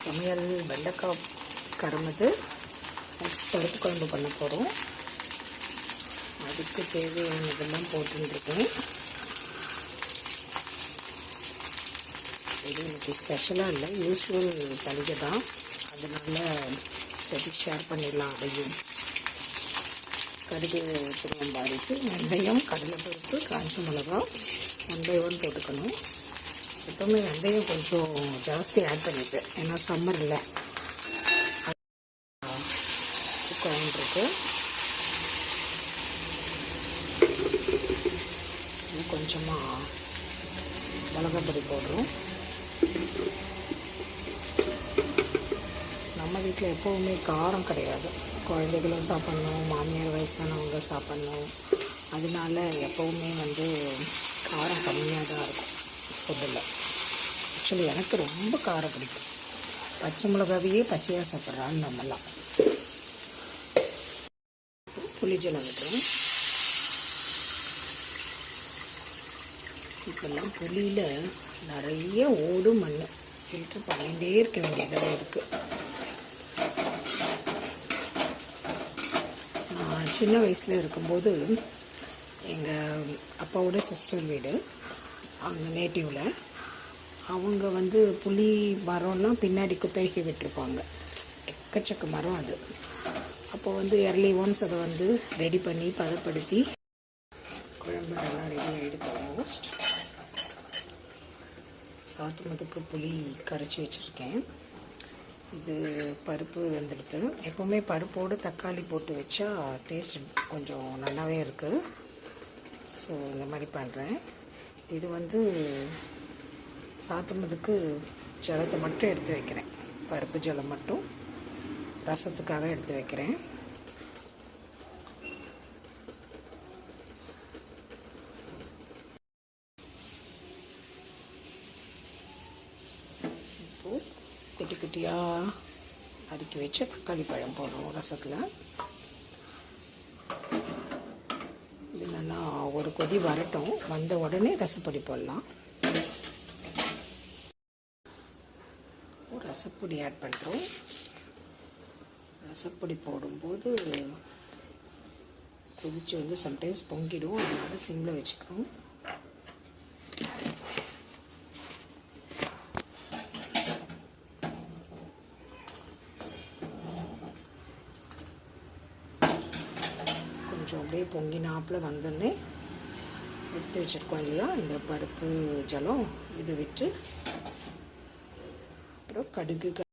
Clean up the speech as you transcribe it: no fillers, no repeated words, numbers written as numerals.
சமையல் வெண்டைக்காய் கரும்புது. நெக்ஸ்ட் பருப்பு குழம்பு பண்ண போகிறோம். அதுக்கு தேவையானதெல்லாம் போட்டுருக்கேன். இது எனக்கு ஸ்பெஷலாக இல்லை, யூஸ்வல் பண்டிகை தான், அதனால் சரி ஷேர் பண்ணிடலாம். அதையும் கடுகு திருவம்பாரிக்கு வெந்தயம், கடலைப்பருப்பு, காஞ்ச மிளகா 1 by 1 போட்டுக்கணும். எப்போவுமே வெந்தயம் கொஞ்சம் ஜாஸ்தி ஆட் பண்ணிப்பேன், ஏன்னா சம்மர் இல்லை. குழம்புருக்கு கொஞ்சமாக மிளகாப்பொடி போடுறோம். நம்ம வீட்டில் எப்போவுமே காரம் கிடையாது. குழந்தைகளும் சாப்பிட்ணும், மாமியார் வயசானவங்க சாப்பிட்ணும். அதனால எப்போவுமே காரம் கம்மியாக தான் இருக்கும் ஃபுட்டில். ஆக்சுவலி எனக்கு ரொம்ப காரம் பிடிக்கும். பச்சை மிளகாவையே பச்சையாக சாப்பிட்றான்னு நம்மலாம். புளிஜலம் விட்டுரும். இப்போல்லாம் புளியில் நிறைய ஓடு மண் ஃபில்ட்ரு பண்ணிகிட்டே இருக்க வேண்டியதாக இருக்குது. நான் சின்ன வயசில் இருக்கும்போது எங்கள் அப்பாவோட சிஸ்டர் வீடு அவங்க நேட்டிவில், அவங்க புளி மரம்லாம் பின்னாடி குத்தகைக்கு விட்டுருப்பாங்க. எக்கச்சக்க மரம் அது. அப்போ early once அதை ரெடி பண்ணி பதப்படுத்தி குழம்பு நல்லா ரெடி ஆகிடுது. ஆல்மோஸ்ட் சாத்துமதுக்கு புளி கரைச்சி வச்சுருக்கேன். இது பருப்பு வெந்துடுது. எப்போவுமே பருப்போடு தக்காளி போட்டு வச்சா டேஸ்ட் கொஞ்சம் நல்லாவே இருக்குது. ஸோ இந்த மாதிரி பண்ணுறேன். இது சாத்துமதுக்கு ஜலத்தை மட்டும் எடுத்து வைக்கிறேன். பருப்பு ஜலம் மட்டும் ரசத்துக்காக எடுத்து வைக்கிறேன். இப்போது குட்டி குட்டியாக நறுக்கி வச்ச தக்காளி பழம் போடுறோம் ரசத்தில். இது நல்லா ஒரு கொதி வரட்டும். வந்த உடனே ரசப்பொடி போடலாம். ரசப்பொடி ஆட் பண்ணுறோம். ரசப்பொடி போடும்போது கொதிச்சு சம்டைம்ஸ் பொங்கிடும், அதனால் சிம்மில் வச்சுக்கிறோம். கொஞ்சம் அப்படியே பொங்கினாப்பில் வந்தோடனே எடுத்து வச்சுருக்கோம் இல்லையா இந்த பருப்பு ஜலம், இது விட்டு அப்புறம் கடுகு